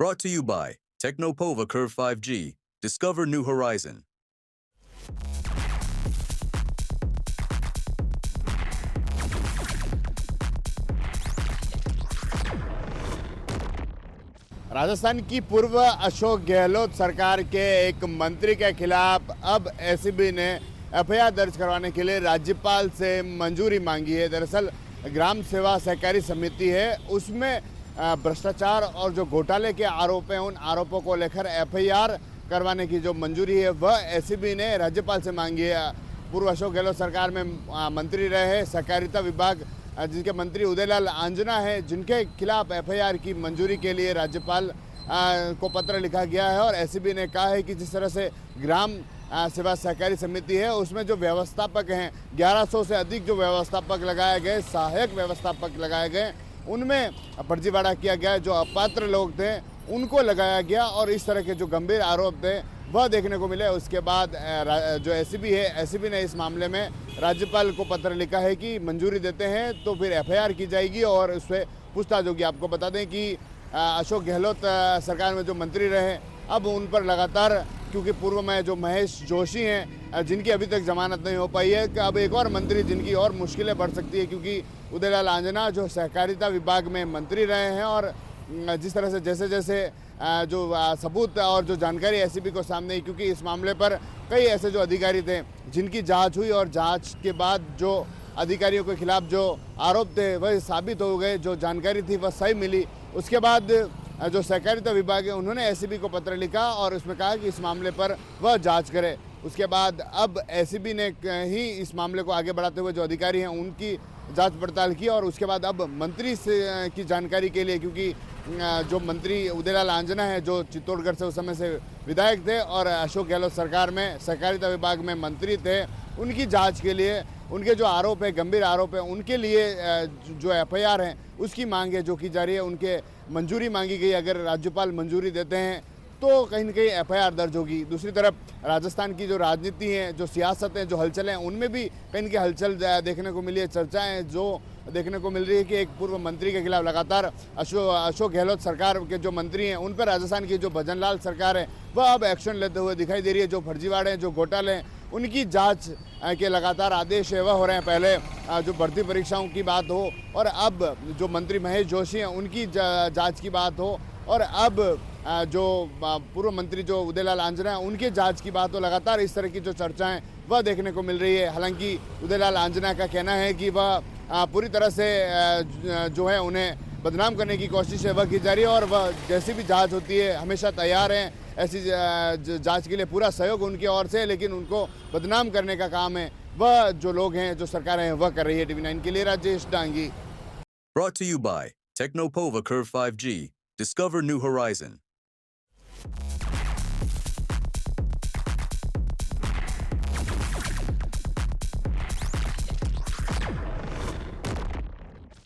Brought to you by Technopova Curve 5G. Discover new horizon. Rajasthan की पूर्व अशोक गहलोत सरकार के एक मंत्री के खिलाफ अब एसीबी ने एफआईआर दर्ज करवाने के लिए राज्यपाल से मंजूरी मांगी है। दरअसल ग्राम सेवा सहकारी समिति है, उसमें भ्रष्टाचार और जो घोटाले के आरोप हैं, उन आरोपों को लेकर एफआईआर करवाने की जो मंजूरी है वह एसीबी ने राज्यपाल से मांगी है। पूर्व अशोक गहलोत सरकार में मंत्री रहे सहकारिता विभाग जिनके मंत्री उदयलाल आंजना है, जिनके खिलाफ एफआईआर की मंजूरी के लिए राज्यपाल को पत्र लिखा गया है। और एसीबी ने कहा है कि जिस तरह से ग्राम सेवा सहकारी समिति है, उसमें जो व्यवस्थापक हैं 1100 से अधिक जो व्यवस्थापक लगाए गए, सहायक व्यवस्थापक लगाए गए, उनमें फर्जीवाड़ा किया गया। जो अपात्र लोग थे उनको लगाया गया और इस तरह के जो गंभीर आरोप थे वह देखने को मिले। उसके बाद जो एसीबी है, एसीबी ने इस मामले में राज्यपाल को पत्र लिखा है कि मंजूरी देते हैं तो फिर एफआईआर की जाएगी और उस पर पूछताछ होगी। आपको बता दें कि अशोक गहलोत सरकार में जो मंत्री रहे, अब उन पर लगातार, क्योंकि पूर्व में जो महेश जोशी हैं जिनकी अभी तक जमानत नहीं हो पाई है, कि अब एक और मंत्री जिनकी और मुश्किलें बढ़ सकती है, क्योंकि उदयलाल आंजना जो सहकारिता विभाग में मंत्री रहे हैं और जिस तरह से जैसे जैसे जो सबूत और जो जानकारी एसीबी को सामने आई, क्योंकि इस मामले पर कई ऐसे जो अधिकारी थे जिनकी जांच हुई और जांच के बाद जो अधिकारियों के खिलाफ जो आरोप थे वह साबित हो गए, जो जानकारी थी वह सही मिली। उसके बाद जो सहकारिता विभाग है उन्होंने एसीबी को पत्र लिखा और उसमें कहा कि इस मामले पर वह जाँच करे। उसके बाद अब एसीबी ने ही इस मामले को आगे बढ़ाते हुए जो अधिकारी हैं उनकी जांच पड़ताल की और उसके बाद अब मंत्री से की जानकारी के लिए, क्योंकि जो मंत्री उदयलाल आंजना है जो चित्तौड़गढ़ से उस समय से विधायक थे और अशोक गहलोत सरकार में सहकारिता विभाग में मंत्री थे, उनकी जांच के लिए, उनके जो आरोप है, गंभीर आरोप है, उनके लिए जो एफआईआर है उसकी मांग है जो की जा रही है, उनके मंजूरी मांगी गई। अगर राज्यपाल मंजूरी देते हैं तो कहीं न कहीं एफआईआर दर्ज होगी। दूसरी तरफ राजस्थान की जो राजनीति है, जो सियासत है, जो हलचल हैं, उनमें भी कहीं न कहीं हलचल देखने को मिली है। चर्चाएं जो देखने को मिल रही है कि एक पूर्व मंत्री के खिलाफ लगातार अशोक गहलोत सरकार के जो मंत्री हैं उन पर राजस्थान की जो भजनलाल सरकार है वह अब एक्शन लेते हुए दिखाई दे रही है। जो फर्जीवाड़े हैं, जो घोटाले हैं, उनकी जाँच के लगातार आदेश है वह हो रहे हैं। पहले जो भर्ती परीक्षाओं की बात हो और अब जो मंत्री महेश जोशी हैं उनकी जाँच की बात हो और अब जो पूर्व मंत्री जो उदयलाल आंजना है उनके जांच की बात हो, लगातार इस तरह की जो चर्चाएं वह देखने को मिल रही है। हालांकि उदयलाल आंजना का कहना है कि वह पूरी तरह से जो है उन्हें बदनाम करने की कोशिश है वह की जा रही है और वह जैसी भी जांच होती है हमेशा तैयार हैं। ऐसी जांच के लिए पूरा सहयोग उनकी ओर से, लेकिन उनको बदनाम करने का काम है वह जो लोग हैं, जो सरकारें हैं वह कर रही है। TV9 के लिए Rajesh Dangi. Brought to you by Technopova Curve 5G. Discover new horizon.